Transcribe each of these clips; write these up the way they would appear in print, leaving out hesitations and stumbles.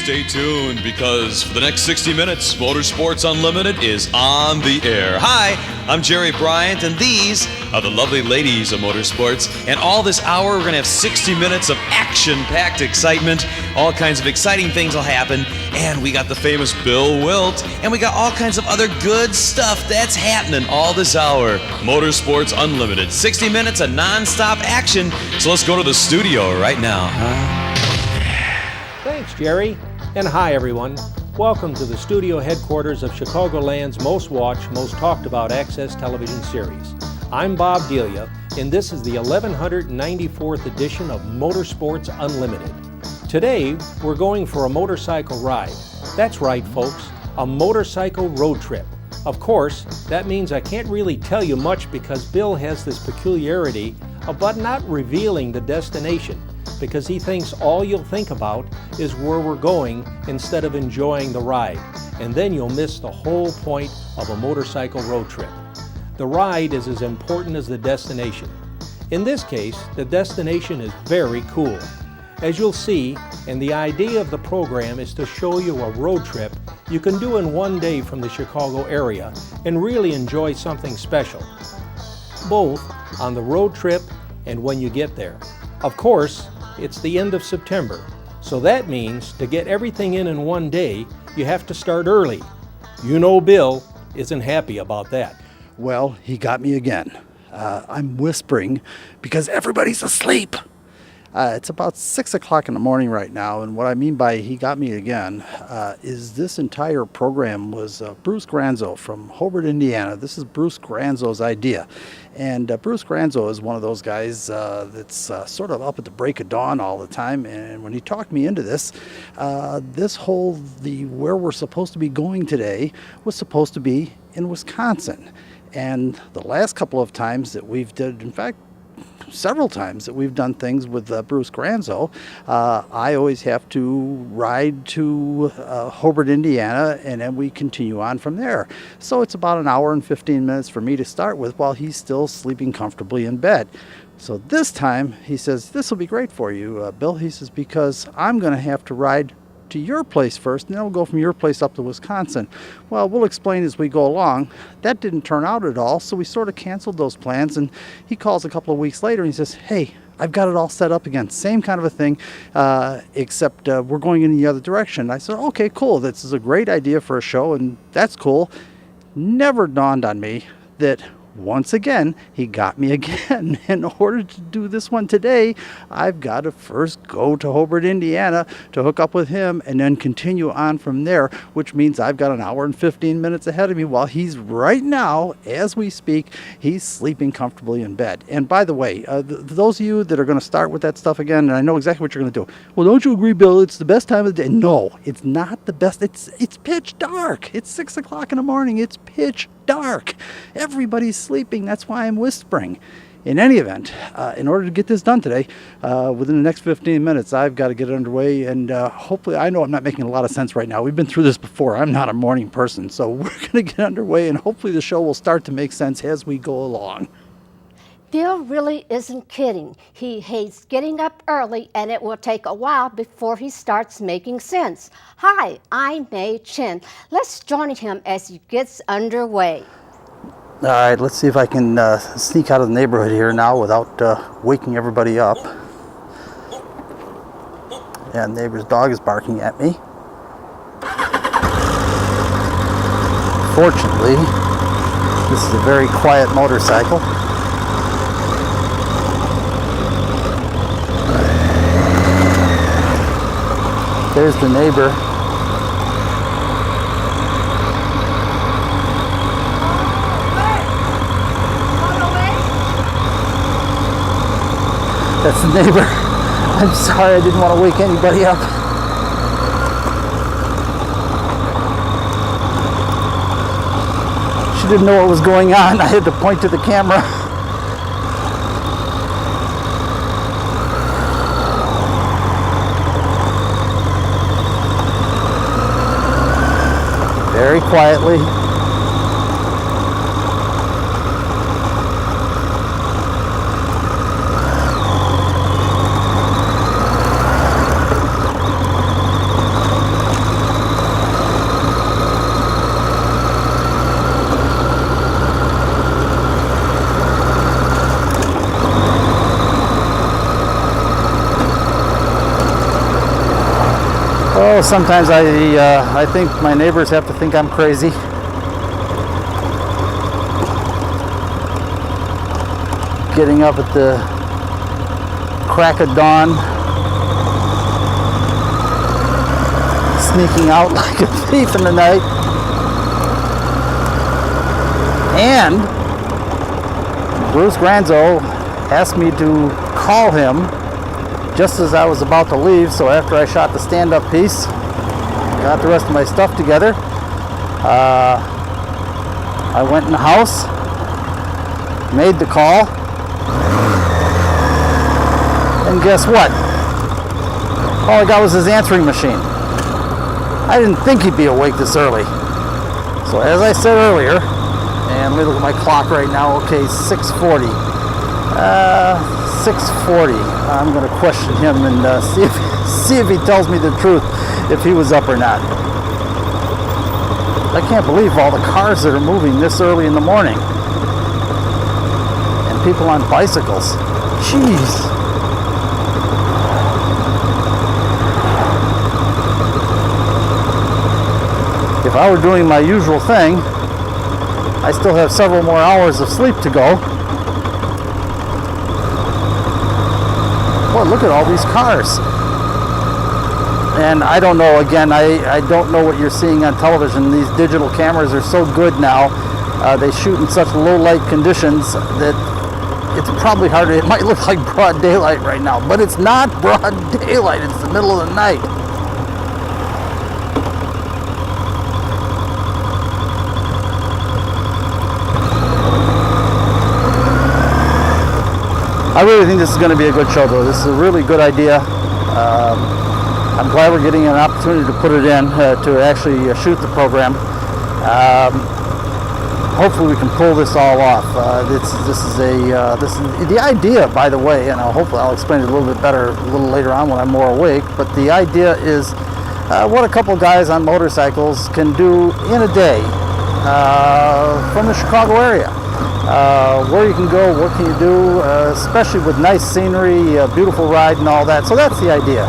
stay tuned because for the next 60 minutes, Motorsports Unlimited is on the air. Hi, I'm Jerry Bryant, and these are the lovely ladies of motorsports. And all this hour, we're going to have 60 minutes of action-packed excitement. All kinds of exciting things will happen. And we got the famous Bill Wildt, and we got all kinds of other good stuff that's happening all this hour. Motorsports Unlimited, 60 minutes of non-stop action. So let's go to the studio right now. Thanks, Jerry. And hi, everyone. Welcome to the studio headquarters of Chicagoland's most watched, most talked about access television series. I'm Bob Delia, and this is the 1194th edition of Motorsports Unlimited. Today, we're going for a motorcycle ride. That's right, folks, a motorcycle road trip. Of course, that means I can't really tell you much because Bill has this peculiarity about not revealing the destination, because he thinks all you'll think about is where we're going instead of enjoying the ride. And then you'll miss the whole point of a motorcycle road trip. The ride is as important as the destination. In this case, the destination is very cool. As you'll see, and the idea of the program is to show you a road trip you can do in one day from the Chicago area and really enjoy something special, both on the road trip and when you get there. Of course, it's the end of September, so that means to get everything in one day, you have to start early. You know Bill isn't happy about that. Well, he got me again. I'm whispering because everybody's asleep. It's about 6 o'clock in the morning right now, and what I mean by he got me again is this entire program was Bruce Granzow from Hobart, Indiana. This is Bruce Granzow's idea. And Bruce Granzow is one of those guys that's sort of up at the break of dawn all the time. And when he talked me into this, where we're supposed to be going today was supposed to be in Wisconsin. And the last couple of times that we've did, in fact, several times that we've done things with Bruce Granzow, I always have to ride to Hobart, Indiana, and then we continue on from there. So it's about an hour and 15 minutes for me to start with while he's still sleeping comfortably in bed. So this time, he says, this will be great for you, Bill. He says, because I'm going to have to ride to your place first, and then we'll go from your place up to Wisconsin. Well, we'll explain as we go along. That didn't turn out at all, so we sort of canceled those plans, and he calls a couple of weeks later and he says, hey, I've got it all set up again. Same kind of a thing, except we're going in the other direction. I said, okay, cool. This is a great idea for a show, and that's cool. Never dawned on me that once again, he got me again. In order to do this one today, I've got to first go to Hobart, Indiana to hook up with him and then continue on from there, which means I've got an hour and 15 minutes ahead of me while he's right now, as we speak, he's sleeping comfortably in bed. And by the way, those of you that are going to start with that stuff again, and I know exactly what you're going to do. Well, don't you agree, Bill? It's the best time of the day. No, it's not the best. It's pitch dark. It's 6 o'clock in the morning. It's pitch dark. Everybody's sleeping. That's why I'm whispering. In any event, in order to get this done today, within the next 15 minutes, I've got to get it underway, and hopefully, I know I'm not making a lot of sense right now. We've been through this before. I'm not a morning person, so we're going to get underway, and hopefully the show will start to make sense as we go along. Bill really isn't kidding. He hates getting up early, and it will take a while before he starts making sense. Hi, I'm May Chin. Let's join him as he gets underway. All right, let's see if I can sneak out of the neighborhood here now without waking everybody up. Yeah, neighbor's dog is barking at me. Fortunately, this is a very quiet motorcycle. There's the neighbor. That's the neighbor. I'm sorry, I didn't want to wake anybody up. She didn't know what was going on. I had to point to the camera. Very quietly. Oh, sometimes I think my neighbors have to think I'm crazy. Getting up at the crack of dawn, sneaking out like a thief in the night, and Bruce Granzow asked me to call him just as I was about to leave. So after I shot the stand-up piece, got the rest of my stuff together, I went in the house, made the call, and guess what? All I got was his answering machine. I didn't think he'd be awake this early. So as I said earlier, and let me look at my clock right now, okay, 6:40. 6:40. I'm going to question him and see if he tells me the truth, if he was up or not. I can't believe all the cars that are moving this early in the morning. And people on bicycles. Jeez. If I were doing my usual thing, I still have several more hours of sleep to go. Boy, look at all these cars. And I don't know, again, I don't know what you're seeing on television. These digital cameras are so good now. They shoot in such low light conditions that it's probably harder. It might look like broad daylight right now, but it's not broad daylight. It's the middle of the night. I really think this is going to be a good show, though. This is a really good idea. I'm glad we're getting an opportunity to put it in, to actually shoot the program. Hopefully we can pull this all off. This is the idea, by the way, and hopefully I'll explain it a little bit better a little later on when I'm more awake. But the idea is what a couple guys on motorcycles can do in a day from the Chicago area. Where you can go, what can you do, especially with nice scenery, beautiful ride and all that. So that's the idea.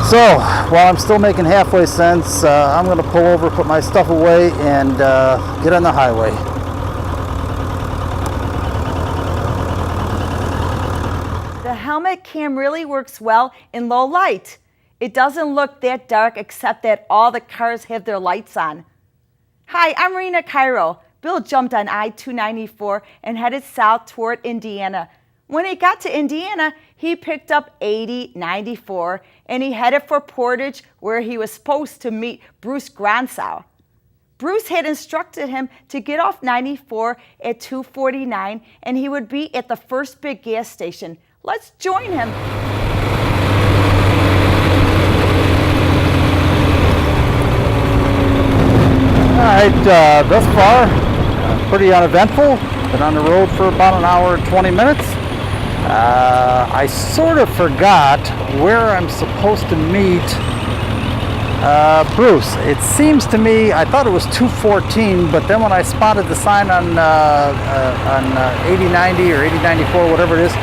So while I'm still making halfway sense, I'm going to pull over, put my stuff away, and get on the highway. The helmet cam really works well in low light. It doesn't look that dark except that all the cars have their lights on. Hi, I'm Rena Cairo. Bill jumped on I-294 and headed south toward Indiana. When he got to Indiana, he picked up 8094 and he headed for Portage, where he was supposed to meet Bruce Granzow. Bruce had instructed him to get off 94 at 2:49 and he would be at the first big gas station. Let's join him. All right, thus far, pretty uneventful. Been on the road for about an hour and 20 minutes. I sort of forgot where I'm supposed to meet Bruce. It seems to me, I thought it was 214, but then when I spotted the sign on 8090 or 8094, whatever it is,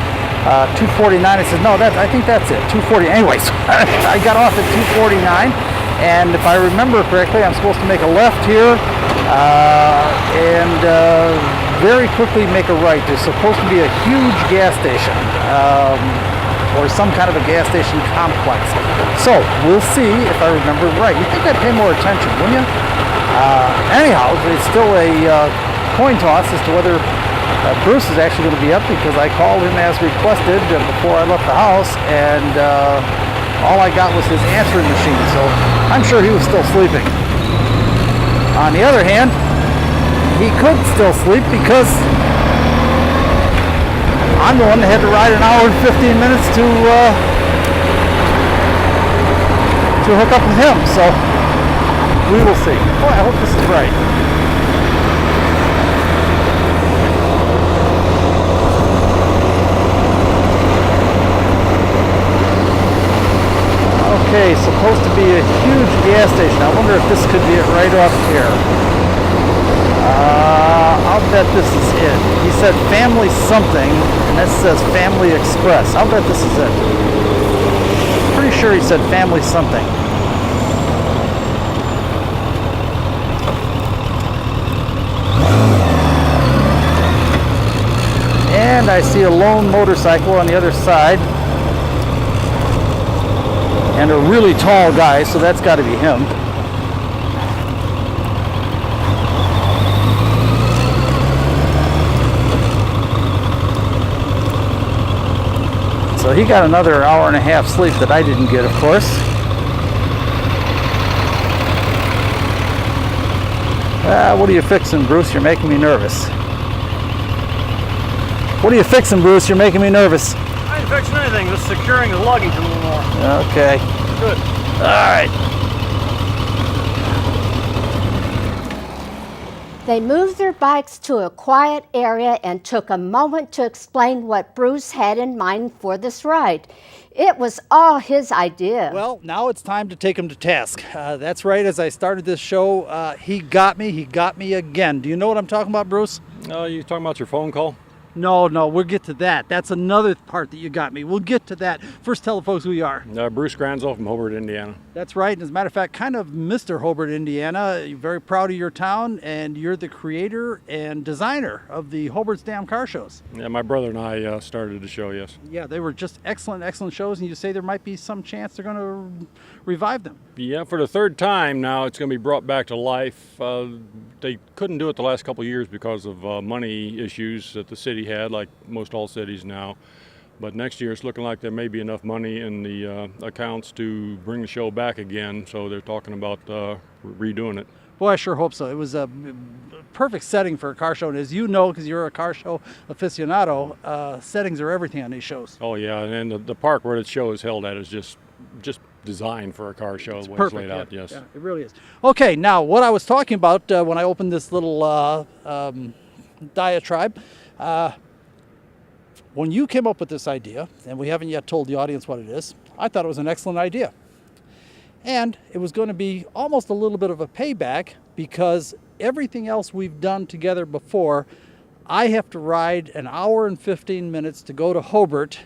249, I said, no, I think that's it, 240. Anyways, I got off at 249, and if I remember correctly, I'm supposed to make a left here, and very quickly make a right. There's supposed to be a huge gas station, or some kind of a gas station complex. So we'll see if I remember right. You'd think I'd pay more attention, wouldn't you? Anyhow, it's still a coin toss as to whether Bruce is actually going to be up, because I called him as requested before I left the house, and all I got was his answering machine. So I'm sure he was still sleeping. On the other hand, he could still sleep, because I'm the one that had to ride an hour and 15 minutes to hook up with him. So we will see. Boy, I hope this is right. Okay, supposed to be a huge gas station. I wonder if this could be it right off here. I'll bet this is it. He said family something, and that says Family Express. I'll bet this is it. Pretty sure he said family something. And I see a lone motorcycle on the other side. And a really tall guy, so that's got to be him. So he got another hour and a half sleep that I didn't get, of course. What are you fixing, Bruce? You're making me nervous. What are you fixing, Bruce? You're making me nervous. I ain't fixing anything, just securing the luggage a little more. Okay. Good. All right. They moved their bikes to a quiet area and took a moment to explain what Bruce had in mind for this ride. It was all his idea. Well, now it's time to take him to task. That's right. As I started this show, he got me. He got me again. Do you know what I'm talking about, Bruce? Oh, you talking about your phone call? No, we'll get to that. That's another part that you got me. We'll get to that. First, tell the folks who you are. Bruce Granzow from Hobart, Indiana. That's right. And as a matter of fact, kind of Mr. Hobart, Indiana. You're very proud of your town, and you're the creator and designer of the Hobart's Damn Car Shows. Yeah, my brother and I started the show, yes. Yeah, they were just excellent, excellent shows, and you say there might be some chance they're going to revive them. Yeah, for the third time now, it's going to be brought back to life. They couldn't do it the last couple of years because of money issues that the city had, like most all cities now. But next year, it's looking like there may be enough money in the accounts to bring the show back again. So they're talking about redoing it. Boy, I sure hope so. It was a perfect setting for a car show. And as you know, because you're a car show aficionado, settings are everything on these shows. Oh, yeah. And the park where the show is held at is just designed for a car show. It's when perfect, it's laid out, yes. Yeah, it really is. Okay, now what I was talking about when I opened this little diatribe, when you came up with this idea, and we haven't yet told the audience what it is, I thought it was an excellent idea. And it was going to be almost a little bit of a payback because everything else we've done together before, I have to ride an hour and 15 minutes to go to Hobart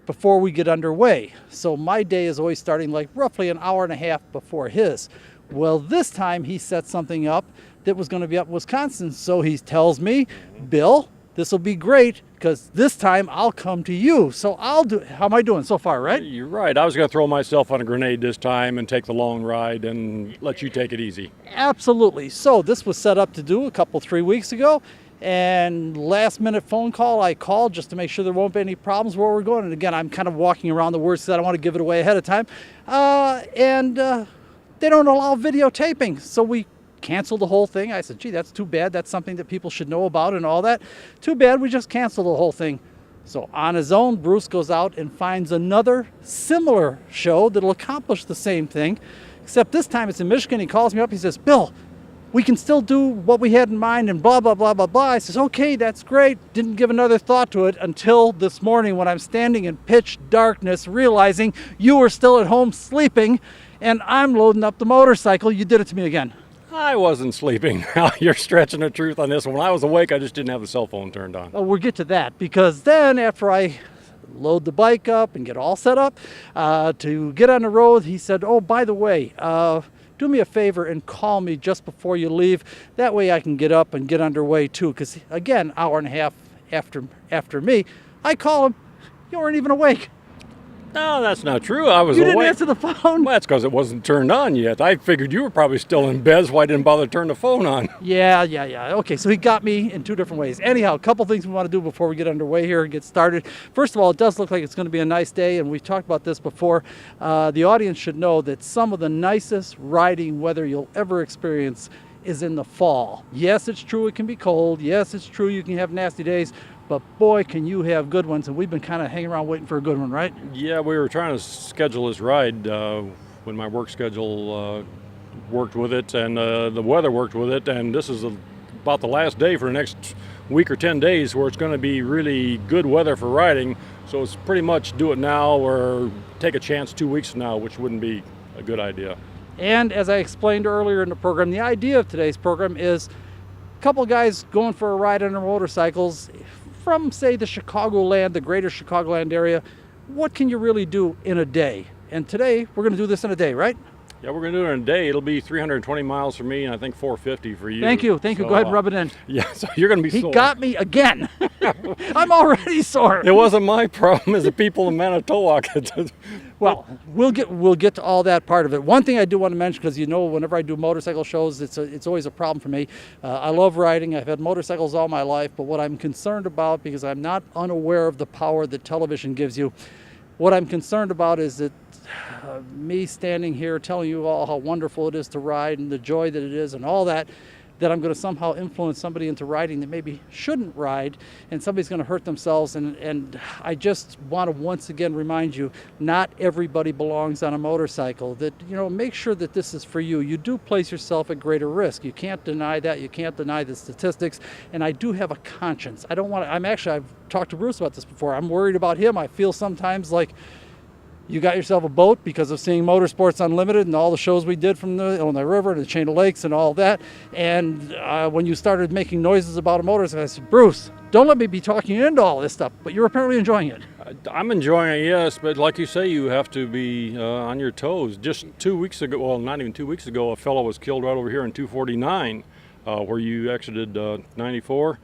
before we get underway. So my day is always starting like roughly an hour and a half before his. Well, this time he set something up that was going to be up in Wisconsin. So he tells me, Bill, this will be great because this time I'll come to you. So I'll do, how am I doing so far, right? You're right. I was going to throw myself on a grenade this time and take the long ride and let you take it easy. Absolutely. So this was set up to do 3 weeks ago. And last minute phone call, I called just to make sure there won't be any problems where we're going. And again, I'm kind of walking around the words because I don't want to give it away ahead of time. And they don't allow videotaping. So we canceled the whole thing. I said, gee, that's too bad. That's something that people should know about and all that. Too bad, we just canceled the whole thing. So on his own, Bruce goes out and finds another similar show that'll accomplish the same thing. Except this time it's in Michigan. He calls me up. He says, Bill, we can still do what we had in mind and blah, blah, blah, blah, blah. I says, okay, that's great. Didn't give another thought to it until this morning when I'm standing in pitch darkness, realizing you were still at home sleeping and I'm loading up the motorcycle. You did it to me again. I wasn't sleeping. You're stretching the truth on this one. When I was awake, I just didn't have the cell phone turned on. Oh, we'll get to that because then after I load the bike up and get all set up to get on the road, he said, oh, by the way, do me a favor and call me just before you leave. That way I can get up and get underway too. Because again, hour and a half after me, I call him. You weren't even awake. No, that's not true. I was You awake. didn't answer the phone. Well, that's because it wasn't turned on yet. I figured you were probably still in bed, so I didn't bother to turn the phone on. Yeah. Okay, so he got me in two different ways. Anyhow, a couple things we want to do before we get underway here and get started. First of all, it does look like it's going to be a nice day, and we've talked about this before. The audience should know that some of the nicest riding weather you'll ever experience is in the fall. Yes, it's true it can be cold. Yes, it's true you can have nasty days. But boy, can you have good ones, and we've been kind of hanging around waiting for a good one, right? Yeah, we were trying to schedule this ride when my work schedule worked with it and the weather worked with it, and this is about the last day for the next week or 10 days where it's going to be really good weather for riding. So it's pretty much do it now or take a chance 2 weeks from now, which wouldn't be a good idea. And as I explained earlier in the program, the idea of today's program is a couple guys going for a ride on their motorcycles from, say, the Chicagoland, the greater Chicagoland area. What can you really do in a day? And today, we're going to do this in a day, right? Yeah, we're going to do it in a day. It'll be 320 miles for me, and I think 450 for you. Thank you. Go ahead and rub it in. Yeah, so you're going to be He sore. got me again. I'm already sore. It wasn't my problem, as the people in Manitowoc. Well, we'll get to all that part of it. One thing I do want to mention, because whenever I do motorcycle shows, it's always a problem for me. I love riding. I've had motorcycles all my life, but what I'm concerned about, because I'm not unaware of the power that television gives you, what I'm concerned about is that me standing here telling you all how wonderful it is to ride and the joy that it is and all that I'm going to somehow influence somebody into riding that maybe shouldn't ride, and somebody's going to hurt themselves. And I just want to once again remind you, not everybody belongs on a motorcycle. That, make sure that this is for you. You do place yourself at greater risk. You can't deny that. You can't deny the statistics. And I do have a conscience. I don't want to, I've talked to Bruce about this before. I'm worried about him. I feel sometimes like, you got yourself a boat because of seeing Motorsports Unlimited and all the shows we did from the Illinois River and the Chain of Lakes and all that. And when you started making noises about a motorcycle, I said, Bruce, don't let me be talking you into all this stuff. But you're apparently enjoying it. I'm enjoying it, yes. But like you say, you have to be on your toes. Just 2 weeks ago, well, not even 2 weeks ago, a fellow was killed right over here in 249 where you exited 94.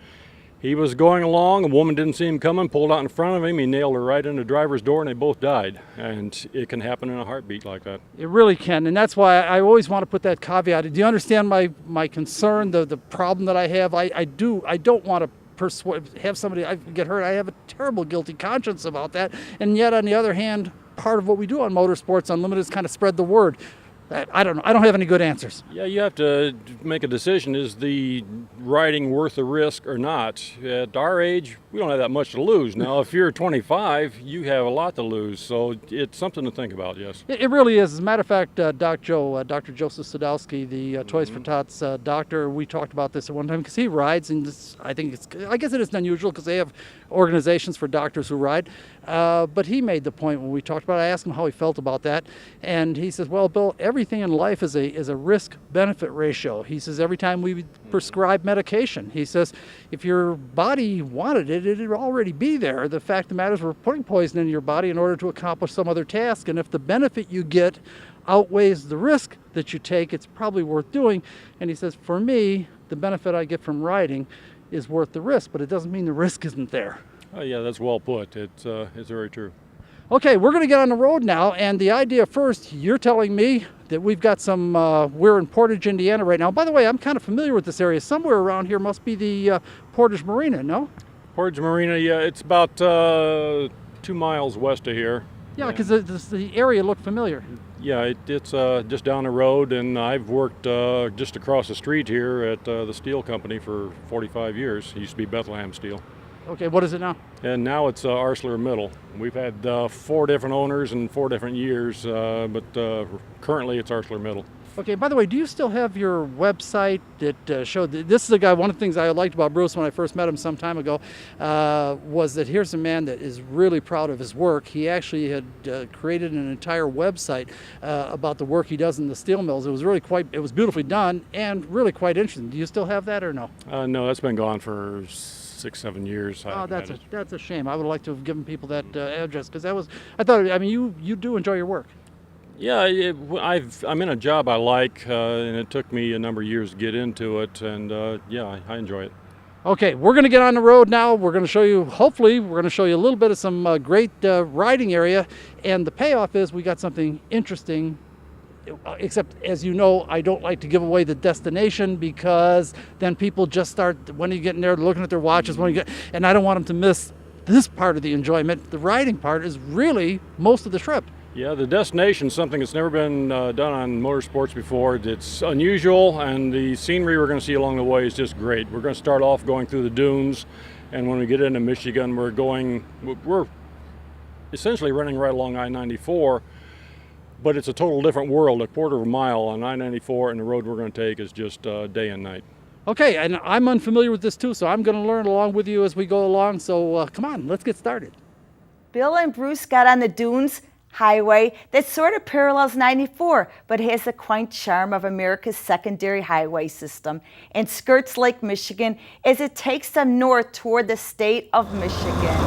He was going along, a woman didn't see him coming, pulled out in front of him, he nailed her right in the driver's door, and they both died. And it can happen in a heartbeat like that. It really can, and that's why I always want to put that caveat. Do you understand my concern, the problem that I have? I don't want to have somebody get hurt. I have a terrible guilty conscience about that. And yet, on the other hand, part of what we do on Motorsports Unlimited is kind of spread the word. I don't know. I don't have any good answers. Yeah, you have to make a decision. Is the riding worth the risk or not? At our age, we don't have that much to lose. Now, if you're 25, you have a lot to lose. So it's something to think about, yes. It really is. As a matter of fact, Dr. Joseph Sadowski, the Toys for Tots doctor, we talked about this at one time because he rides, and I guess it isn't unusual because they have organizations for doctors who ride. But he made the point when we talked about it. I asked him how he felt about that, and he says, well, Bill, everything in life is a risk-benefit ratio. He says every time we prescribe medication, he says if your body wanted it, it'd already be there. The fact of the matter is we're putting poison in your body in order to accomplish some other task, and if the benefit you get outweighs the risk that you take, it's probably worth doing. And he says, for me, the benefit I get from riding is worth the risk, but it doesn't mean the risk isn't there. Oh, yeah, that's well put. It's very true. Okay, we're going to get on the road now, and the idea first, you're telling me that we've got some, we're in Portage, Indiana right now. By the way, I'm kind of familiar with this area. Somewhere around here must be the Portage Marina, no? Portage Marina, yeah, it's about 2 miles west of here. Yeah, because the area looked familiar. Yeah, it's just down the road, and I've worked just across the street here at the steel company for 45 years. It used to be Bethlehem Steel. Okay, what is it now? And now it's ArcelorMittal. We've had 4 different owners in 4 different years, but currently it's ArcelorMittal. Okay, by the way, do you still have your website that showed, this is a guy, one of the things I liked about Bruce when I first met him some time ago, was that here's a man that is really proud of his work. He actually had created an entire website about the work he does in the steel mills. It was beautifully done and really quite interesting. Do you still have that or no? No, that's been gone for 6-7 years. Oh, that's a shame. I would like to have given people that address, because you do enjoy your work. Yeah, I'm in a job I like, and it took me a number of years to get into it, and yeah, I enjoy it. Okay, we're going to get on the road now. We're going to show you, hopefully, we're going to show you a little bit of some great riding area, and the payoff is we got something interesting. Except, as you know, I don't like to give away the destination, because then people just start, when you get in there, looking at their watches, and I don't want them to miss this part of the enjoyment. The riding part is really most of the trip. Yeah, the destination is something that's never been done on motorsports before. It's unusual, and the scenery we're going to see along the way is just great. We're going to start off going through the dunes, and when we get into Michigan, we're essentially running right along I-94. But it's a total different world, a quarter of a mile on I-94, and the road we're going to take is just day and night. Okay, and I'm unfamiliar with this too, so I'm going to learn along with you as we go along. So come on, let's get started. Bill and Bruce got on the Dunes Highway that sort of parallels 94, but has the quaint charm of America's secondary highway system and skirts Lake Michigan as it takes them north toward the state of Michigan.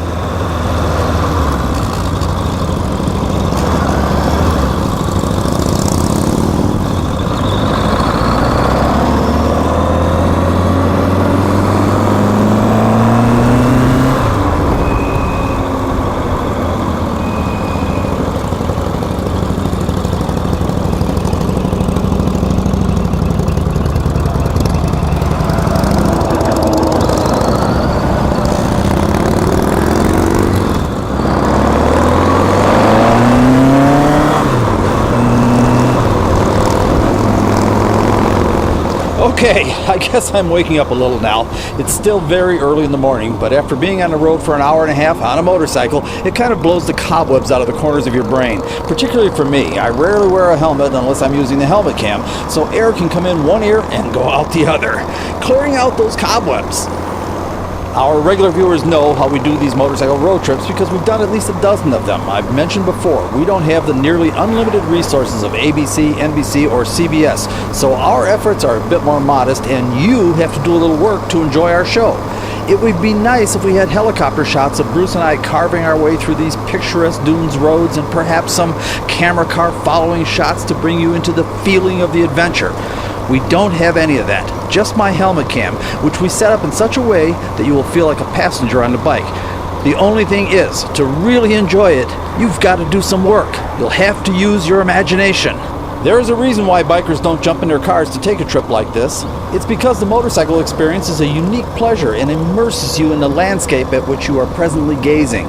Okay, I guess I'm waking up a little now. It's still very early in the morning, but after being on the road for an hour and a half on a motorcycle, it kind of blows the cobwebs out of the corners of your brain. Particularly for me, I rarely wear a helmet unless I'm using the helmet cam, so air can come in one ear and go out the other, clearing out those cobwebs. Our regular viewers know how we do these motorcycle road trips because we've done at least a dozen of them. I've mentioned before, we don't have the nearly unlimited resources of ABC, NBC, or CBS, so our efforts are a bit more modest and you have to do a little work to enjoy our show. It would be nice if we had helicopter shots of Bruce and I carving our way through these picturesque dunes roads and perhaps some camera car following shots to bring you into the feeling of the adventure. We don't have any of that, just my helmet cam, which we set up in such a way that you will feel like a passenger on the bike. The only thing is, to really enjoy it, you've got to do some work. You'll have to use your imagination. There is a reason why bikers don't jump in their cars to take a trip like this. It's because the motorcycle experience is a unique pleasure and immerses you in the landscape at which you are presently gazing.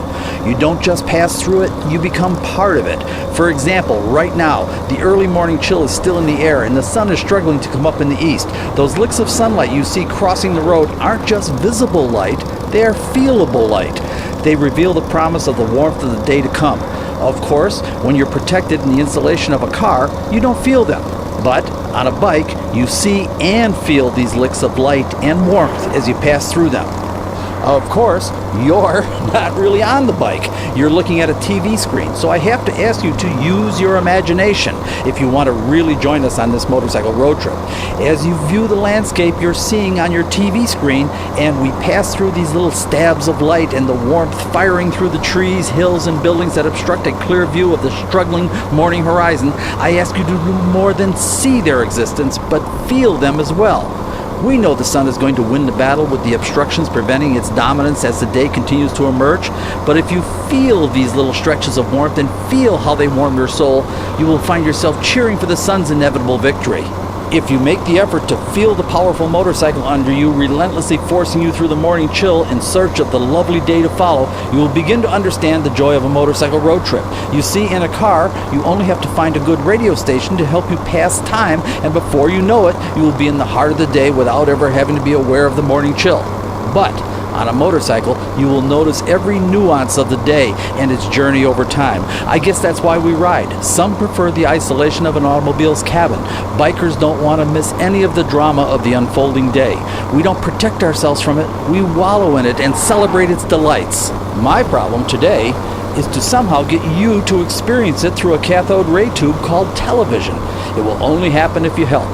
You don't just pass through it, you become part of it. For example, right now, the early morning chill is still in the air and the sun is struggling to come up in the east. Those licks of sunlight you see crossing the road aren't just visible light, they are feelable light. They reveal the promise of the warmth of the day to come. Of course, when you're protected in the insulation of a car, you don't feel them. But on a bike, you see and feel these licks of light and warmth as you pass through them. Of course, you're not really on the bike. You're looking at a TV screen, so I have to ask you to use your imagination if you want to really join us on this motorcycle road trip. As you view the landscape you're seeing on your TV screen, and we pass through these little stabs of light and the warmth firing through the trees, hills, and buildings that obstruct a clear view of the struggling morning horizon, I ask you to do more than see their existence, but feel them as well. We know the sun is going to win the battle with the obstructions preventing its dominance as the day continues to emerge, but if you feel these little stretches of warmth and feel how they warm your soul, you will find yourself cheering for the sun's inevitable victory. If you make the effort to feel the powerful motorcycle under you, relentlessly forcing you through the morning chill in search of the lovely day to follow, you will begin to understand the joy of a motorcycle road trip. You see, in a car, you only have to find a good radio station to help you pass time, and before you know it, you will be in the heart of the day without ever having to be aware of the morning chill. But on a motorcycle, you will notice every nuance of the day and its journey over time. I guess that's why we ride. Some prefer the isolation of an automobile's cabin. Bikers don't want to miss any of the drama of the unfolding day. We don't protect ourselves from it. We wallow in it and celebrate its delights. My problem today is to somehow get you to experience it through a cathode ray tube called television. It will only happen if you help.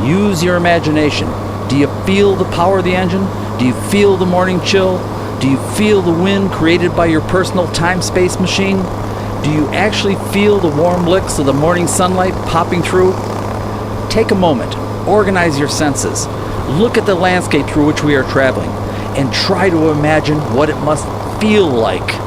Use your imagination. Do you feel the power of the engine? Do you feel the morning chill? Do you feel the wind created by your personal time-space machine? Do you actually feel the warm licks of the morning sunlight popping through? Take a moment, organize your senses, look at the landscape through which we are traveling, and try to imagine what it must feel like.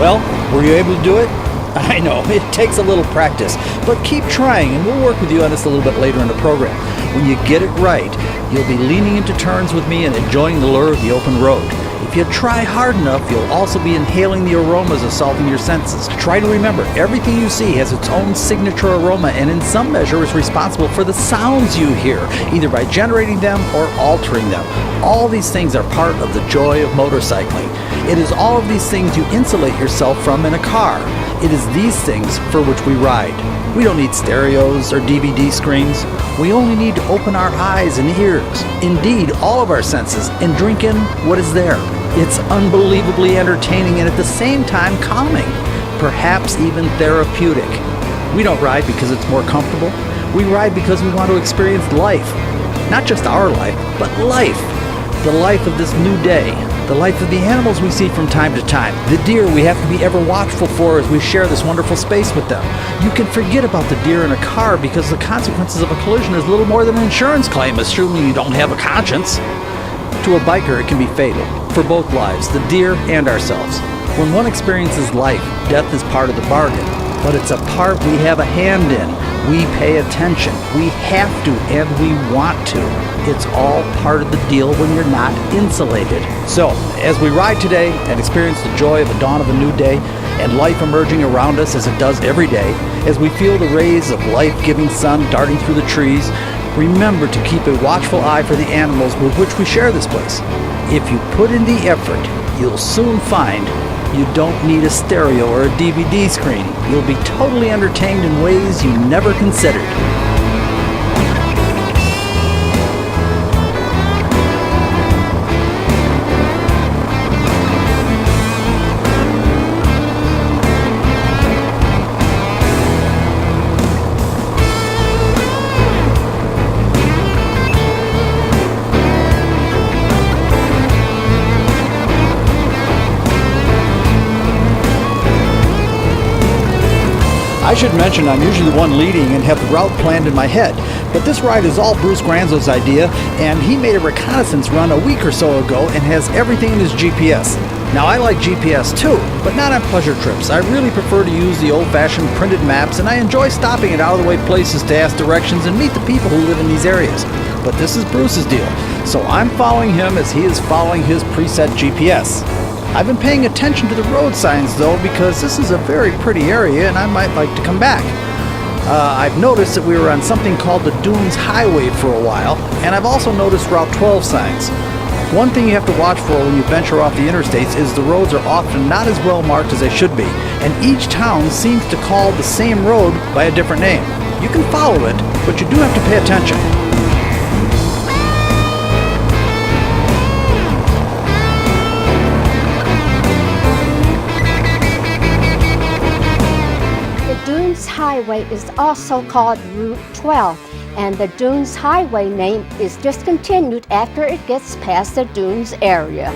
Well, were you able to do it? I know, it takes a little practice, but keep trying and we'll work with you on this a little bit later in the program. When you get it right, you'll be leaning into turns with me and enjoying the lure of the open road. If you try hard enough, you'll also be inhaling the aromas assaulting your senses. Try to remember, everything you see has its own signature aroma and in some measure is responsible for the sounds you hear, either by generating them or altering them. All these things are part of the joy of motorcycling. It is all of these things you insulate yourself from in a car. It is these things for which we ride. We don't need stereos or DVD screens. We only need to open our eyes and ears, indeed all of our senses, and drink in what is there. It's unbelievably entertaining and at the same time calming, perhaps even therapeutic. We don't ride because it's more comfortable. We ride because we want to experience life. Not just our life, but life. The life of this new day. The life of the animals we see from time to time. The deer we have to be ever watchful for as we share this wonderful space with them. You can forget about the deer in a car because the consequences of a collision is little more than an insurance claim, assuming you don't have a conscience. To a biker, it can be fatal, for both lives, the deer and ourselves. When one experiences life, death is part of the bargain, but it's a part we have a hand in. We pay attention. We have to, and we want to. It's all part of the deal when you're not insulated. So, as we ride today and experience the joy of the dawn of a new day and life emerging around us as it does every day, as we feel the rays of life-giving sun darting through the trees, remember to keep a watchful eye for the animals with which we share this place. If you put in the effort, you'll soon find you don't need a stereo or a DVD screen. You'll be totally entertained in ways you never considered. I should mention I'm usually the one leading and have the route planned in my head, but this ride is all Bruce Granzow's idea, and he made a reconnaissance run a week or so ago and has everything in his GPS. Now I like GPS too, but not on pleasure trips. I really prefer to use the old-fashioned printed maps, and I enjoy stopping at out-of-the-way places to ask directions and meet the people who live in these areas. But this is Bruce's deal, so I'm following him as he is following his preset GPS. I've been paying attention to the road signs though, because this is a very pretty area and I might like to come back. I've noticed that we were on something called the Dunes Highway for a while, and I've also noticed Route 12 signs. One thing you have to watch for when you venture off the interstates is the roads are often not as well marked as they should be, and each town seems to call the same road by a different name. You can follow it, but you do have to pay attention. Dunes Highway is also called Route 12, and the Dunes Highway name is discontinued after it gets past the Dunes area.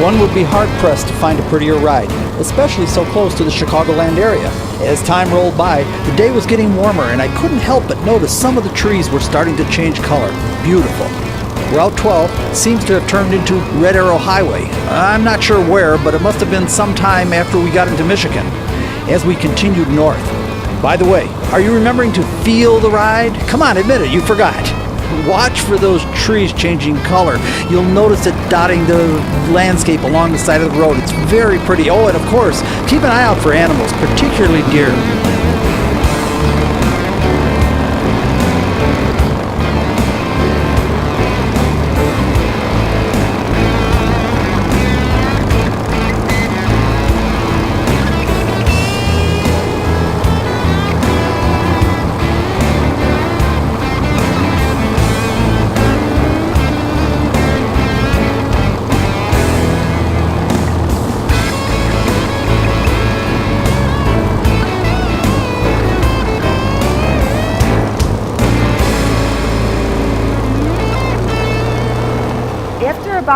One would be hard-pressed to find a prettier ride, especially so close to the Chicagoland area. As time rolled by, the day was getting warmer and I couldn't help but notice some of the trees were starting to change color. Beautiful. Route 12 seems to have turned into Red Arrow Highway. I'm not sure where, but it must have been sometime after we got into Michigan, as we continued north. By the way, are you remembering to feel the ride? Come on, admit it, you forgot. Watch for those trees changing color. You'll notice it dotting the landscape along the side of the road. It's very pretty. Oh, and of course, keep an eye out for animals, particularly deer.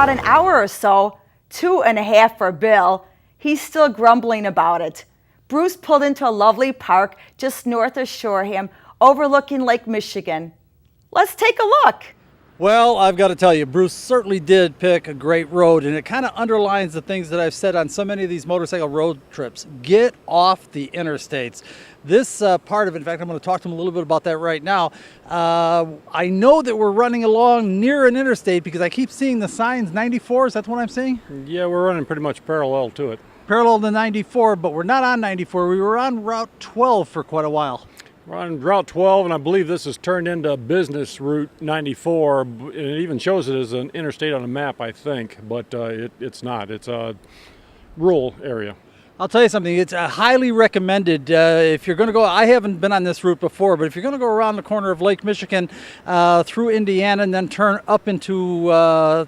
about an hour or so, 2.5 for Bill. He's still grumbling about it. Bruce pulled into a lovely park just north of Shoreham, overlooking Lake Michigan. Let's take a look. Well, I've got to tell you, Bruce certainly did pick a great road, and it kind of underlines the things that I've said on so many of these motorcycle road trips. Get off the interstates. This part of it, in fact, I'm going to talk to him a little bit about that right now. I know that we're running along near an interstate because I keep seeing the signs 94. Is that what I'm seeing? Yeah, we're running pretty much parallel to it. Parallel to 94, but we're not on 94. We were on Route 12 for quite a while. We're on Route 12, and I believe this has turned into Business Route 94. And it even shows it as an interstate on a map, I think, but it's not. It's a rural area. I'll tell you something, it's highly recommended if you're going to go. I haven't been on this route before, but if you're going to go around the corner of Lake Michigan through Indiana and then turn up into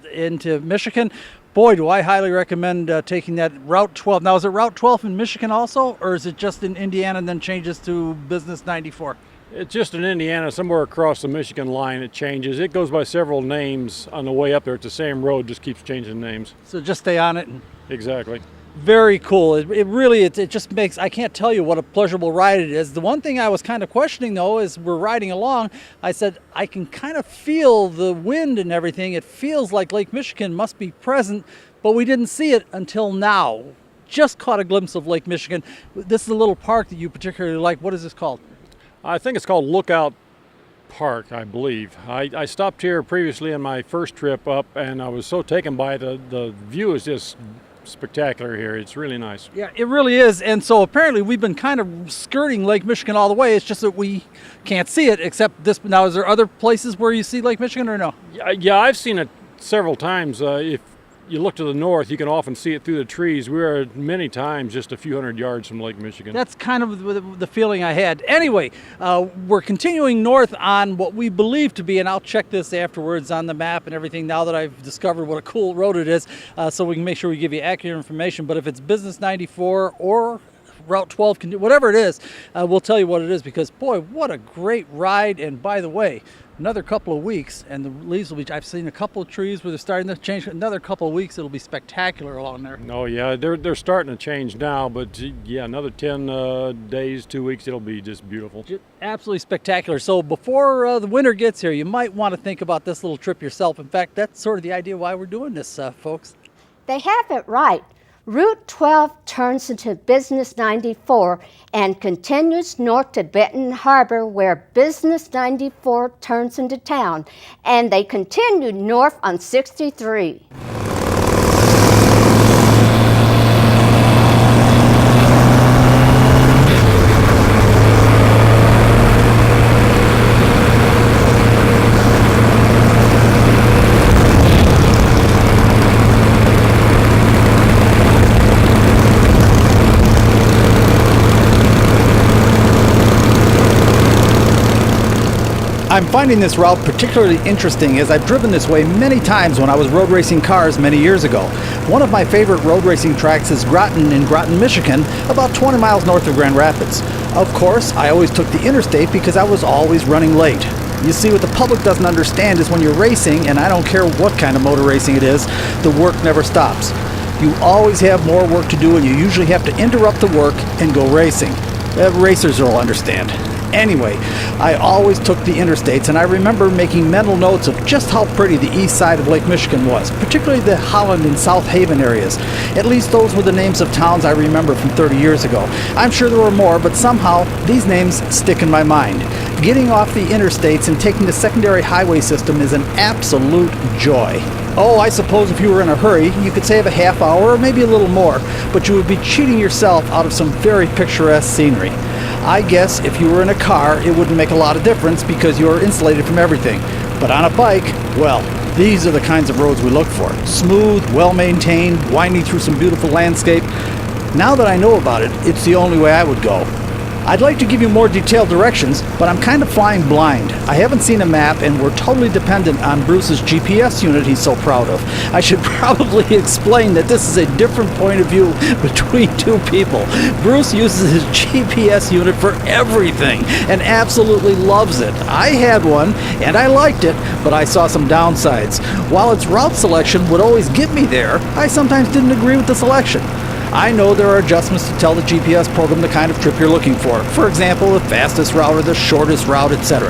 Michigan, boy, do I highly recommend taking that Route 12. Now, is it Route 12 in Michigan also, or is it just in Indiana and then changes to Business 94? It's just in Indiana, somewhere across the Michigan line it changes. It goes by several names on the way up there. It's the same road, just keeps changing names. So just stay on it. Exactly. Very cool. It really just makes, I can't tell you what a pleasurable ride it is. The one thing I was kind of questioning though, as we're riding along, I said, I can kind of feel the wind and everything. It feels like Lake Michigan must be present, but we didn't see it until now. Just caught a glimpse of Lake Michigan. This is a little park that you particularly like. What is this called? I think it's called Lookout Park, I believe. I stopped here previously on my first trip up, and I was so taken by the view is just spectacular here. It's really nice. Yeah, it really is. And so apparently we've been kind of skirting Lake Michigan all the way. It's just that we can't see it except this. Now, is there other places where you see Lake Michigan or no? Yeah, I've seen it several times. If you look to the north, you can often see it through the trees. We are many times just a few hundred yards from Lake Michigan. That's kind of the feeling I had. Anyway, we're continuing north on what we believe to be, and I'll check this afterwards on the map and everything now that I've discovered what a cool road it is, so we can make sure we give you accurate information. But if it's Business 94 or Route 12, whatever it is, we'll tell you what it is, because boy, what a great ride. And by the way, another couple of weeks and the leaves will be, I've seen a couple of trees where they're starting to change. Another couple of weeks it'll be spectacular along there. Oh yeah, they're starting to change now, but yeah, another 10 days, 2 weeks, it'll be just beautiful. Absolutely spectacular. So before the winter gets here, you might want to think about this little trip yourself. In fact, that's sort of the idea why we're doing this, folks. They have it right. Route 12 turns into Business 94 and continues north to Benton Harbor, where Business 94 turns into town, and they continue north on 63. I'm finding this route particularly interesting as I've driven this way many times when I was road racing cars many years ago. One of my favorite road racing tracks is Groton in Groton, Michigan, about 20 miles north of Grand Rapids. Of course, I always took the interstate because I was always running late. You see, what the public doesn't understand is when you're racing, and I don't care what kind of motor racing it is, the work never stops. You always have more work to do, and you usually have to interrupt the work and go racing. Racers will understand. Anyway, I always took the interstates, and I remember making mental notes of just how pretty the east side of Lake Michigan was, particularly the Holland and South Haven areas. At least those were the names of towns I remember from 30 years ago. I'm sure there were more, but somehow these names stick in my mind. Getting off the interstates and taking the secondary highway system is an absolute joy. Oh, I suppose if you were in a hurry, you could save a half hour or maybe a little more, but you would be cheating yourself out of some very picturesque scenery. I guess if you were in a car, it wouldn't make a lot of difference because you're insulated from everything. But on a bike, well, these are the kinds of roads we look for. Smooth, well-maintained, winding through some beautiful landscape. Now that I know about it, it's the only way I would go. I'd like to give you more detailed directions, but I'm kind of flying blind. I haven't seen a map, and we're totally dependent on Bruce's GPS unit he's so proud of. I should probably explain that this is a different point of view between two people. Bruce uses his GPS unit for everything and absolutely loves it. I had one, and I liked it, but I saw some downsides. While its route selection would always get me there, I sometimes didn't agree with the selection. I know there are adjustments to tell the GPS program the kind of trip you're looking for. For example, the fastest route or the shortest route, etc.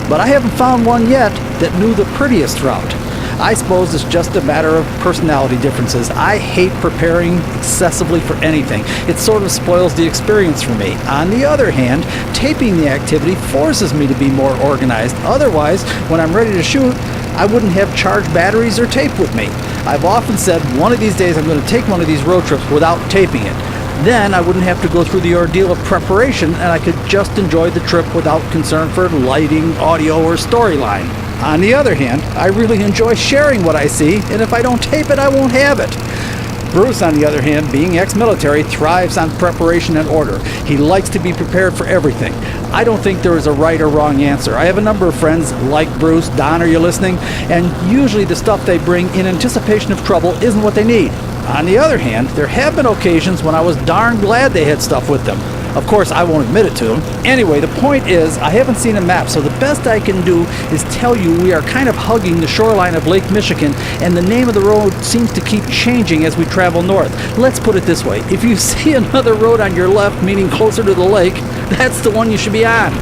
But I haven't found one yet that knew the prettiest route. I suppose it's just a matter of personality differences. I hate preparing excessively for anything. It sort of spoils the experience for me. On the other hand, taping the activity forces me to be more organized. Otherwise, when I'm ready to shoot, I wouldn't have charged batteries or tape with me. I've often said one of these days I'm going to take one of these road trips without taping it. Then I wouldn't have to go through the ordeal of preparation, and I could just enjoy the trip without concern for lighting, audio, or storyline. On the other hand, I really enjoy sharing what I see, and if I don't tape it, I won't have it. Bruce, on the other hand, being ex-military, thrives on preparation and order. He likes to be prepared for everything. I don't think there is a right or wrong answer. I have a number of friends like Bruce. Don, are you listening? And usually the stuff they bring in anticipation of trouble isn't what they need. On the other hand, there have been occasions when I was darn glad they had stuff with them. Of course, I won't admit it to them. Anyway, the point is, I haven't seen a map, so the best I can do is tell you we are kind of hugging the shoreline of Lake Michigan, and the name of the road seems to keep changing as we travel north. Let's put it this way. If you see another road on your left, meaning closer to the lake, that's the one you should be on.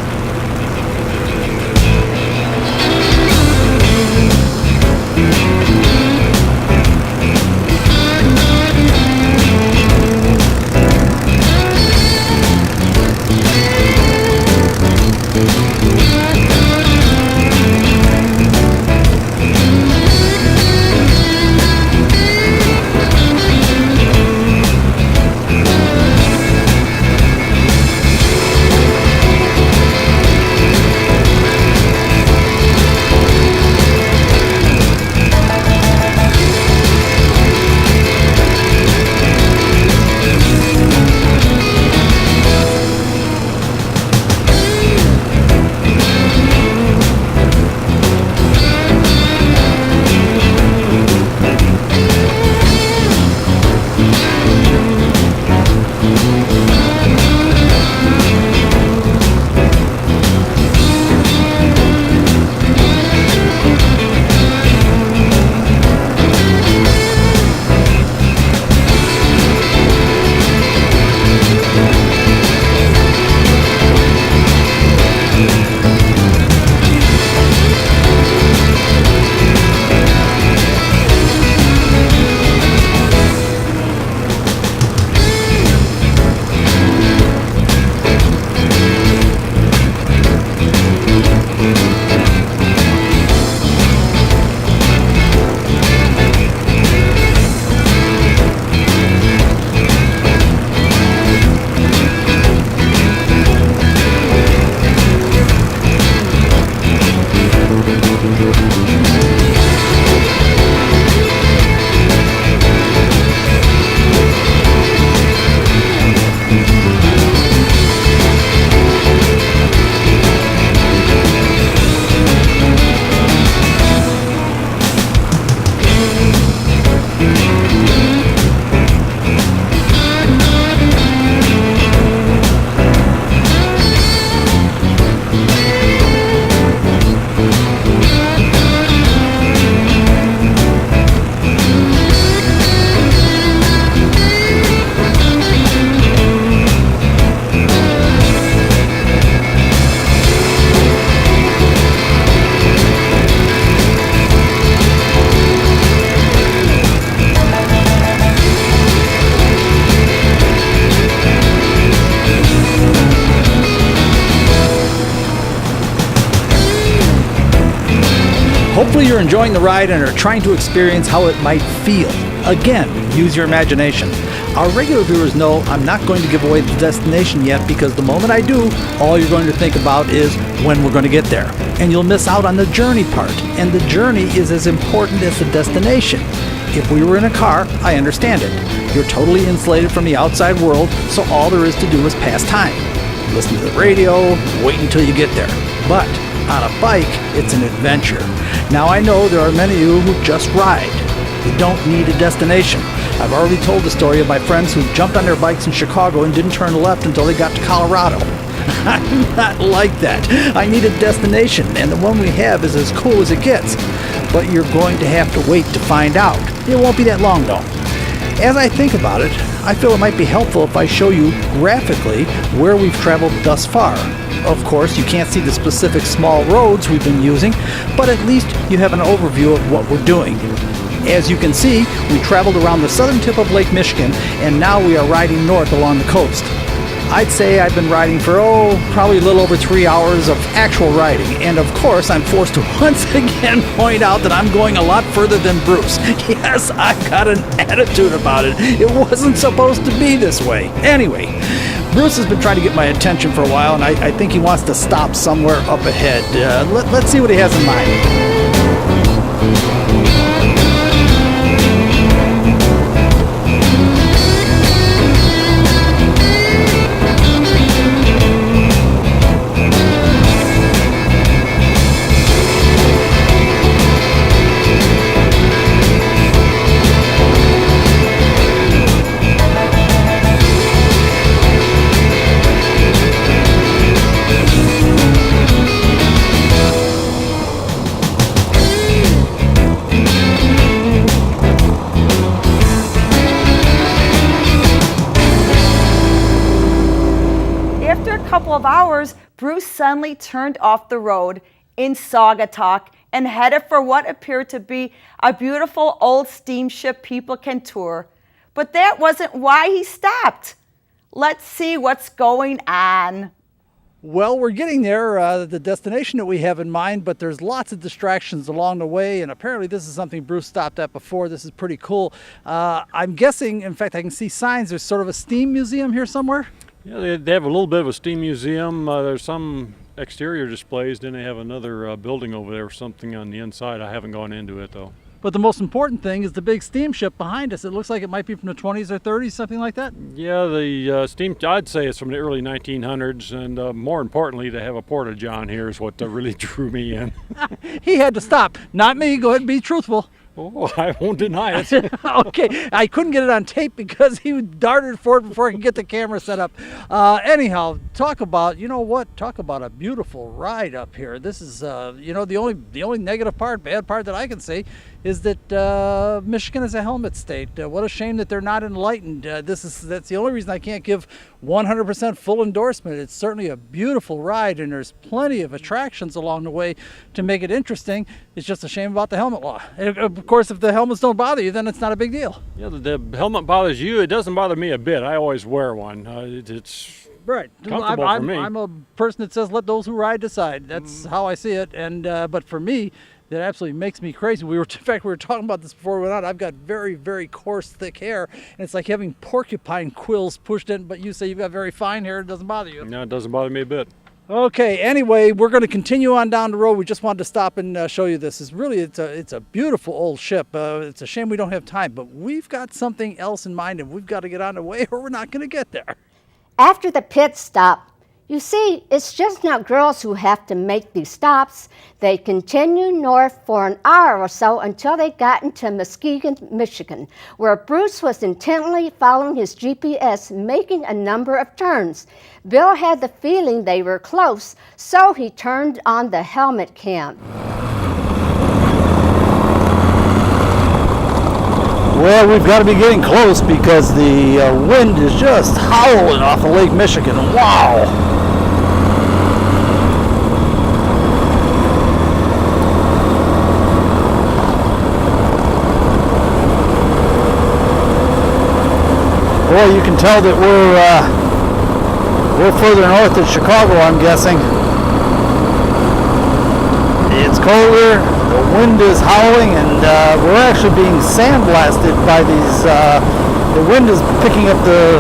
Hopefully you're enjoying the ride and are trying to experience how it might feel. Again, use your imagination. Our regular viewers know I'm not going to give away the destination yet because the moment I do, all you're going to think about is when we're going to get there. And you'll miss out on the journey part. And the journey is as important as the destination. If we were in a car, I understand it. You're totally insulated from the outside world, so all there is to do is pass time. listen to the radio, wait until you get there. But on a bike, it's an adventure. Now I know there are many of you who just ride. You don't need a destination. I've already told the story of my friends who jumped on their bikes in Chicago and didn't turn left until they got to Colorado. I'm not like that. I need a destination, and the one we have is as cool as it gets. But you're going to have to wait to find out. It won't be that long though. As I think about it, I feel it might be helpful if I show you graphically where we've traveled thus far. Of course, you can't see the specific small roads we've been using, but at least you have an overview of what we're doing. As you can see, we traveled around the southern tip of Lake Michigan, and now we are riding north along the coast. I'd say I've been riding for, probably a little over 3 hours of actual riding. And of course, I'm forced to once again point out that I'm going a lot further than Bruce. Yes, I've got an attitude about it. It wasn't supposed to be this way. Anyway, Bruce has been trying to get my attention for a while, and I think he wants to stop somewhere up ahead. Let's see what he has in mind. Of hours, Bruce suddenly turned off the road in Saugatuck and headed for what appeared to be a beautiful old steamship people can tour. But that wasn't why he stopped. Let's see what's going on. Well, we're getting there, the destination that we have in mind, but there's lots of distractions along the way, and apparently this is something Bruce stopped at before. This is pretty cool. I'm guessing, in fact, I can see signs. There's sort of a steam museum here somewhere? Yeah, they have a little bit of a steam museum. There's some exterior displays. Then they have another building over there, something on the inside. I haven't gone into it though. But the most important thing is the big steamship behind us. It looks like it might be from the 20s or 30s, something like that. Yeah, the steam, I'd say it's from the early 1900s, and more importantly, to have a porta-john here is what really drew me in. He had to stop, not me. Go ahead and be truthful. Oh, I won't deny it. Okay, I couldn't get it on tape because he darted for it before I could get the camera set up. Anyhow, talk about a beautiful ride up here. This is, the only negative part, bad part that I can say is that Michigan is a helmet state. What a shame that they're not enlightened. That's the only reason I can't give 100% full endorsement. It's certainly a beautiful ride, and there's plenty of attractions along the way to make it interesting. It's just a shame about the helmet law. Of course, if the helmets don't bother you, then it's not a big deal. Yeah, the helmet bothers you. It doesn't bother me a bit. I always wear one. It's right. comfortable for me. I'm a person that says, let those who ride decide. That's how I see it. And but for me, that absolutely makes me crazy. In fact, we were talking about this before we went out. I've got very, very coarse, thick hair, and it's like having porcupine quills pushed in, but you say you've got very fine hair. It doesn't bother you. No, it doesn't bother me a bit. Okay, anyway, we're going to continue on down the road. We just wanted to stop and show you this. It's a beautiful old ship. It's a shame we don't have time, but we've got something else in mind, and we've got to get on the way or we're not going to get there. After the pit stop, you see, it's just not girls who have to make these stops. They continue north for an hour or so until they got into Muskegon, Michigan, where Bruce was intently following his GPS, making a number of turns. Bill had the feeling they were close, so he turned on the helmet cam. Well, we've got to be getting close because the wind is just howling off of Lake Michigan. Wow! Boy, you can tell that we're further north than Chicago, I'm guessing. It's colder, the wind is howling, and we're actually being sandblasted by these. The wind is picking up the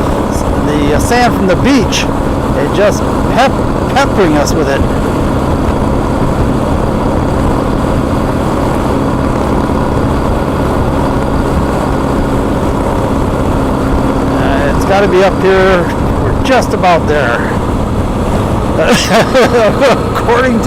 sand from the beach and just peppering us with it. It's got to be up here. We're just about there. According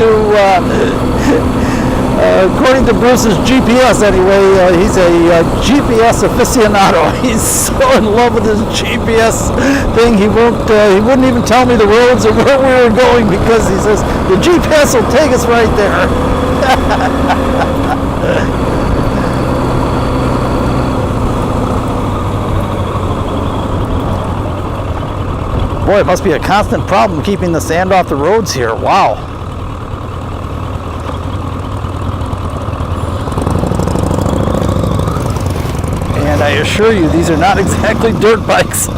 to Bruce's GPS, anyway, he's a GPS aficionado. He's so in love with his GPS thing. He wouldn't even tell me the roads or where we were going because he says the GPS will take us right there. Boy, it must be a constant problem keeping the sand off the roads here. Wow. And I assure you, these are not exactly dirt bikes.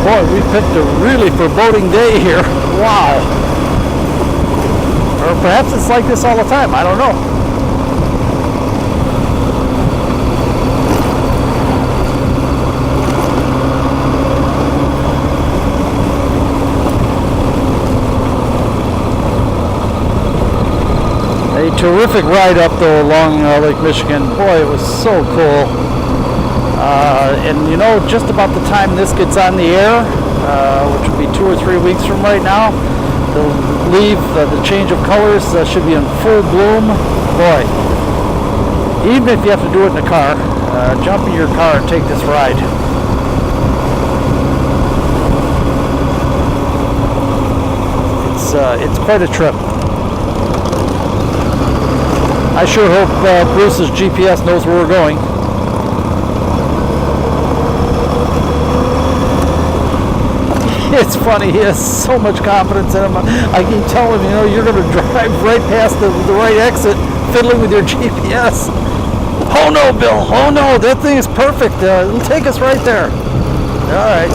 Boy, we picked a really foreboding day here. Wow. Or perhaps it's like this all the time. I don't know. A terrific ride up though along Lake Michigan. Boy, it was so cool. And you know, just about the time this gets on the air, which will be 2 or 3 weeks from right now, they'll leave, the change of colors should be in full bloom. Boy, even if you have to do it in a car, jump in your car and take this ride. It's quite a trip. I sure hope Bruce's GPS knows where we're going. It's funny, he has so much confidence in him. I can tell him, you know, you're going to drive right past the right exit, fiddling with your GPS. Oh no, Bill, oh no, that thing is perfect. It'll take us right there. All right.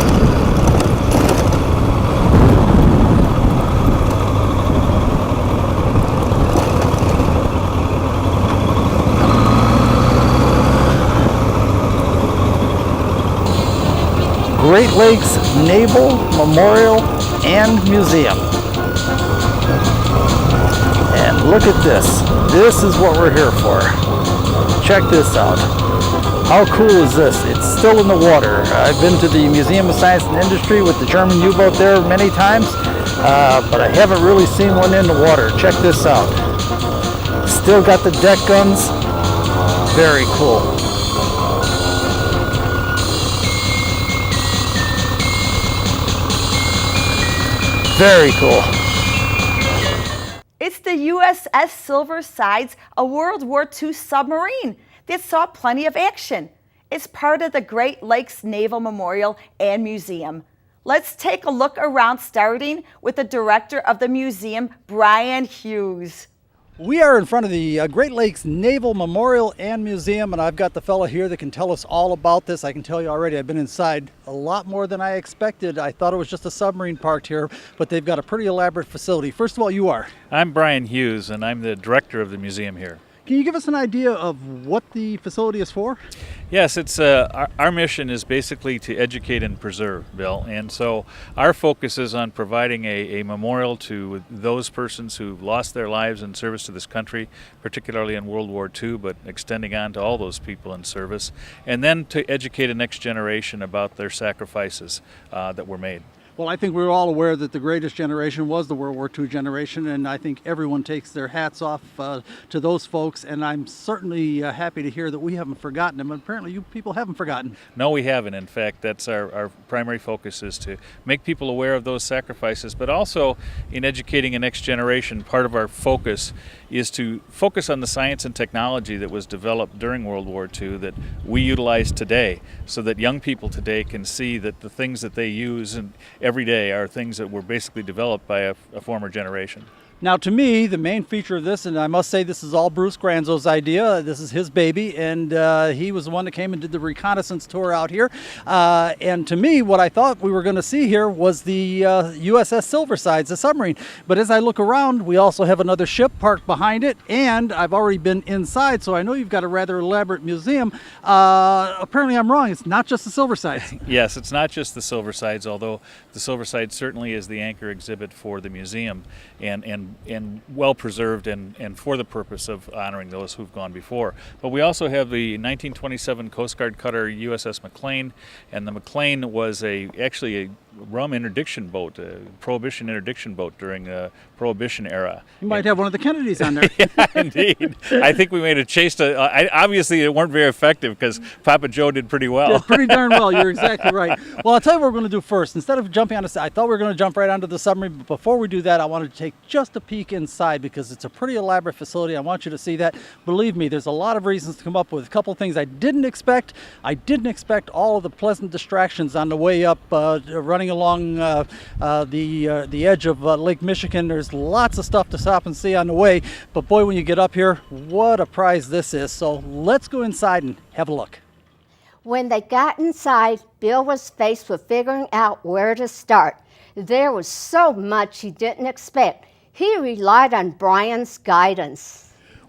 Great Lakes Naval Memorial and Museum. And look at this. This is what we're here for. Check this out. How cool is this? It's still in the water. I've been to the Museum of Science and Industry with the German U-boat there many times, but I haven't really seen one in the water. Check this out. Still got the deck guns. Very cool. Very cool. It's the USS Silversides, a World War II submarine that saw plenty of action. It's part of the Great Lakes Naval Memorial and Museum. Let's take a look around, starting with the director of the museum, Brian Hughes. We are in front of the Great Lakes Naval Memorial and Museum, and I've got the fellow here that can tell us all about this. I can tell you already, I've been inside a lot more than I expected. I thought it was just a submarine parked here, but they've got a pretty elaborate facility. First of all, you are? I'm Brian Hughes, and I'm the director of the museum here. Can you give us an idea of what the facility is for? Yes, it's our mission is basically to educate and preserve, Bill, and so our focus is on providing a memorial to those persons who lost their lives in service to this country, particularly in World War II, but extending on to all those people in service, and then to educate a next generation about their sacrifices that were made. Well, I think we're all aware that the greatest generation was the World War II generation, and I think everyone takes their hats off to those folks, and I'm certainly happy to hear that we haven't forgotten them, and apparently you people haven't forgotten. No, we haven't. In fact, that's our primary focus, is to make people aware of those sacrifices, but also in educating a next generation, part of our focus is to focus on the science and technology that was developed during World War II that we utilize today, so that young people today can see that the things that they use every day are things that were basically developed by a former generation. Now, to me, the main feature of this, and I must say this is all Bruce Granzow's idea, this is his baby, and he was the one that came and did the reconnaissance tour out here. And to me, what I thought we were going to see here was the USS Silversides, the submarine. But as I look around, we also have another ship parked behind it, and I've already been inside, so I know you've got a rather elaborate museum. Apparently I'm wrong, it's not just the Silversides. Yes, it's not just the Silversides, although the Silversides certainly is the anchor exhibit for the museum. And and well preserved and for the purpose of honoring those who've gone before. But we also have the 1927 Coast Guard cutter USS McLean, and the McLean was actually a rum interdiction boat, a Prohibition interdiction boat during the Prohibition era. You might have one of the Kennedys on there. Yeah, indeed. I think we made a chase to. Obviously, it weren't very effective because Papa Joe did pretty well. Yeah, pretty darn well. You're exactly right. Well, I'll tell you what we're going to do first. Instead of jumping on I thought we were going to jump right onto the submarine, but before we do that, I wanted to take just a peek inside because it's a pretty elaborate facility. I want you to see that. Believe me, there's a lot of reasons to come up with. A couple of things I didn't expect. I didn't expect all of the pleasant distractions on the way up, running along the edge of Lake Michigan. There's lots of stuff to stop and see on the way, but boy, when you get up here, what a prize this is. So let's go inside and have a look. When they got inside, Bill was faced with figuring out where to start. There was so much he didn't expect. He relied on Brian's guidance.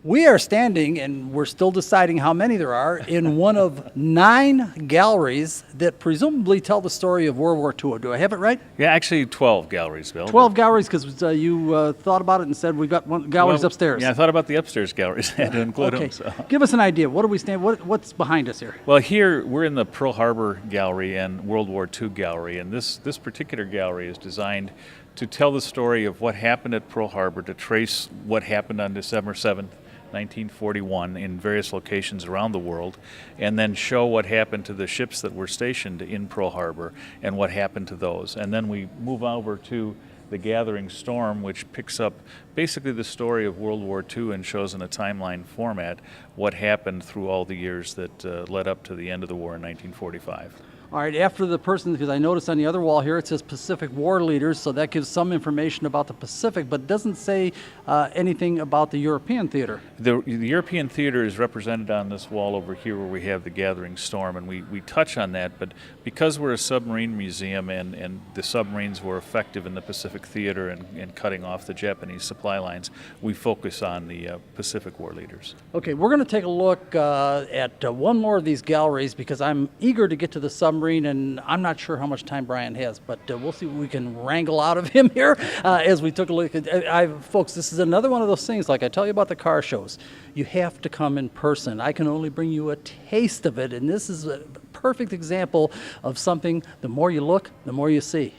We are standing, and we're still deciding how many there are, in one of 9 galleries that presumably tell the story of World War II. Do I have it right? Yeah, actually 12 galleries, Bill. 12 galleries, because you thought about it and said we've got galleries upstairs. Yeah, I thought about the upstairs galleries. I had to include them. So. Give us an idea. What do we stand? What's behind us here? Well, here we're in the Pearl Harbor Gallery and World War II Gallery, and this particular gallery is designed to tell the story of what happened at Pearl Harbor, to trace what happened on December 7th, 1941 in various locations around the world, and then show what happened to the ships that were stationed in Pearl Harbor and what happened to those. And then we move over to the Gathering Storm, which picks up basically the story of World War II and shows in a timeline format what happened through all the years that led up to the end of the war in 1945. All right, after the person, because I noticed on the other wall here it says Pacific War Leaders, so that gives some information about the Pacific, but doesn't say anything about the European theater. The European theater is represented on this wall over here where we have the Gathering Storm, and we touch on that, but because we're a submarine museum and the submarines were effective in the Pacific theater and cutting off the Japanese supply lines, we focus on the Pacific War Leaders. Okay, we're going to take a look at one more of these galleries because I'm eager to get to the submarine, and I'm not sure how much time Brian has, but we'll see what we can wrangle out of him here as we took a look at folks, this is another one of those things, like I tell you about the car shows. You have to come in person. I can only bring you a taste of it, and this is a perfect example of something, the more you look, the more you see.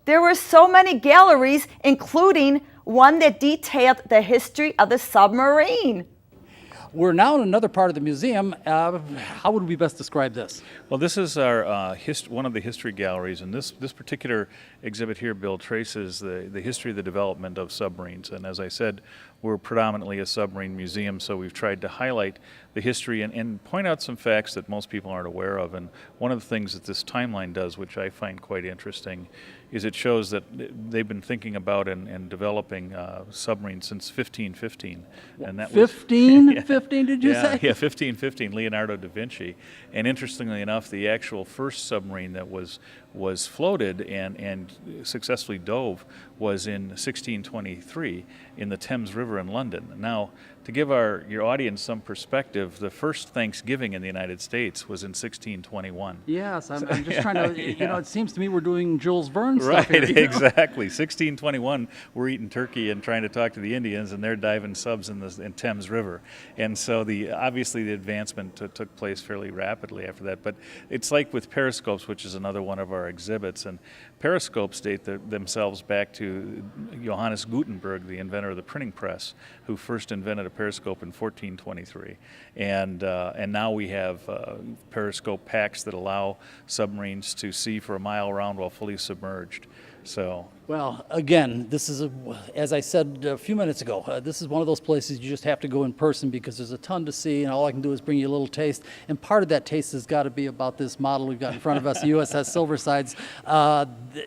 There were so many galleries, including one that detailed the history of the submarine. We're now in another part of the museum. How would we best describe this? Well, this is our one of the history galleries, and this particular exhibit here, Bill, traces the history of the development of submarines. And as I said, we're predominantly a submarine museum, so we've tried to highlight the history and point out some facts that most people aren't aware of. And one of the things that this timeline does, which I find quite interesting, is it shows that they've been thinking about and developing submarines since 1515. And that 1515, did you say? Yeah, 1515, Leonardo da Vinci. And interestingly enough, the actual first submarine that was floated and successfully dove was in 1623 in the Thames River in London. Now, to give your audience some perspective, the first Thanksgiving in the United States was in 1621. Yes, I'm just trying to, it seems to me we're doing Jules Verne stuff right, here. Exactly. 1621, we're eating turkey and trying to talk to the Indians, and they're diving subs in Thames River. And so obviously the advancement took place fairly rapidly after that. But it's like with periscopes, which is another one of our exhibits, and periscopes date themselves back to Johannes Gutenberg, the inventor of the printing press, who first invented a periscope in 1423. And now we have periscope packs that allow submarines to see for a mile around while fully submerged. So. Well, again, this is, as I said a few minutes ago, this is one of those places you just have to go in person because there's a ton to see, and all I can do is bring you a little taste. And part of that taste has got to be about this model we've got in front of us, the USS Silversides.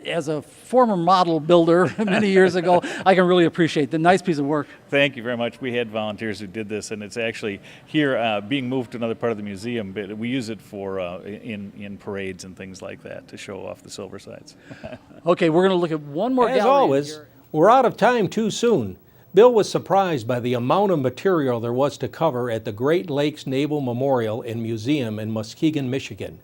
As a former model builder many years ago, I can really appreciate the nice piece of work. Thank you very much. We had volunteers who did this, and it's actually here being moved to another part of the museum, but we use it for in parades and things like that to show off the Silversides. Okay, we're going to look at one more gallery. As always, we're out of time too soon. Bill was surprised by the amount of material there was to cover at the Great Lakes Naval Memorial and Museum in Muskegon, Michigan.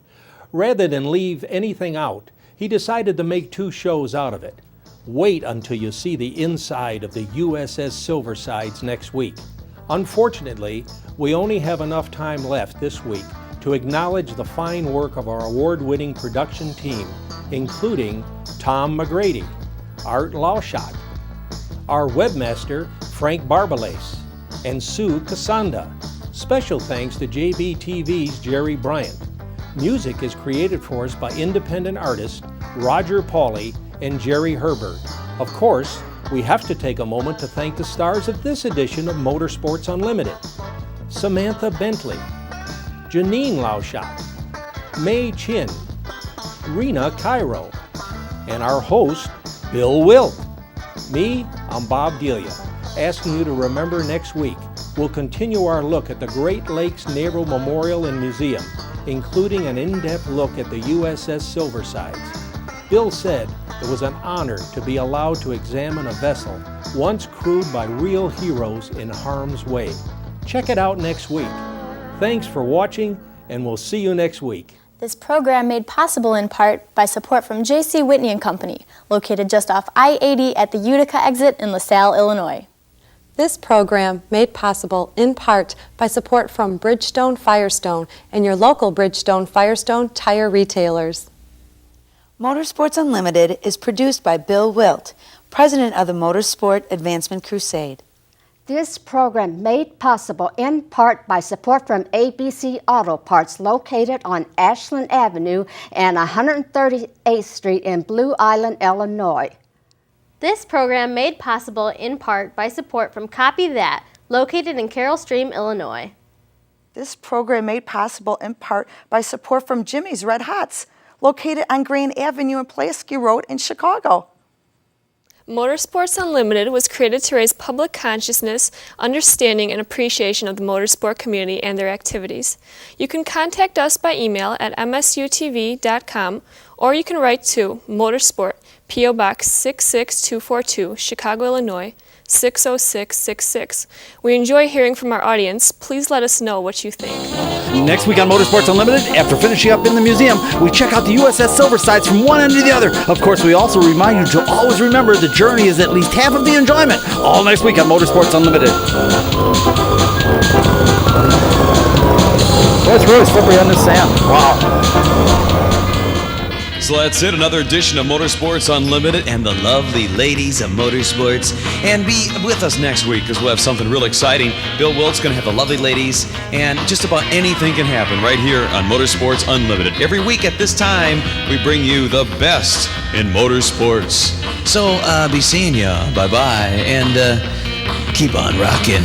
Rather than leave anything out, he decided to make 2 shows out of it. Wait until you see the inside of the USS Silversides next week. Unfortunately, we only have enough time left this week to acknowledge the fine work of our award-winning production team, including Tom McGrady, Art Lauschat, our webmaster Frank Barbalace, and Sue Casanda. Special thanks to JBTV's Jerry Bryant. Music is created for us by independent artists Roger Pauley and Jerry Herbert. Of course, we have to take a moment to thank the stars of this edition of Motorsports Unlimited: Samantha Bentley, Janine Lauschat, May Chin, Rena Cairo, and our host, Bill Wildt. Me, I'm Bob Delia, asking you to remember next week we'll continue our look at the Great Lakes Naval Memorial and Museum, including an in-depth look at the USS Silversides. Bill said it was an honor to be allowed to examine a vessel once crewed by real heroes in harm's way. Check it out next week. Thanks for watching, and we'll see you next week. This program made possible in part by support from J.C. Whitney & Company, located just off I-80 at the Utica exit in LaSalle, Illinois. This program made possible in part by support from Bridgestone Firestone and your local Bridgestone Firestone tire retailers. Motorsports Unlimited is produced by Bill Wildt, president of the Motorsport Advancement Crusade. This program made possible in part by support from ABC Auto Parts, located on Ashland Avenue and 138th Street in Blue Island, Illinois. This program made possible in part by support from Copy That, located in Carroll Stream, Illinois. This program made possible in part by support from Jimmy's Red Hots, located on Green Avenue and Pulaski Road in Chicago. Motorsports Unlimited was created to raise public consciousness, understanding, and appreciation of the motorsport community and their activities. You can contact us by email at msutv.com, or you can write to Motorsport, P.O. Box 66242, Chicago, Illinois, 60666. We enjoy hearing from our audience. Please let us know what you think. Next week on Motorsports Unlimited, after finishing up in the museum, we check out the USS Silversides from one end to the other. Of course, we also remind you to always remember the journey is at least half of the enjoyment. All next week on Motorsports Unlimited. Well, it's really slippery on this sand. Wow. So that's it, another edition of Motorsports Unlimited and the lovely ladies of motorsports. And be with us next week because we'll have something real exciting. Bill Wildt's going to have the lovely ladies, and just about anything can happen right here on Motorsports Unlimited. Every week at this time, we bring you the best in motorsports. So be seeing ya. Bye-bye. And keep on rocking.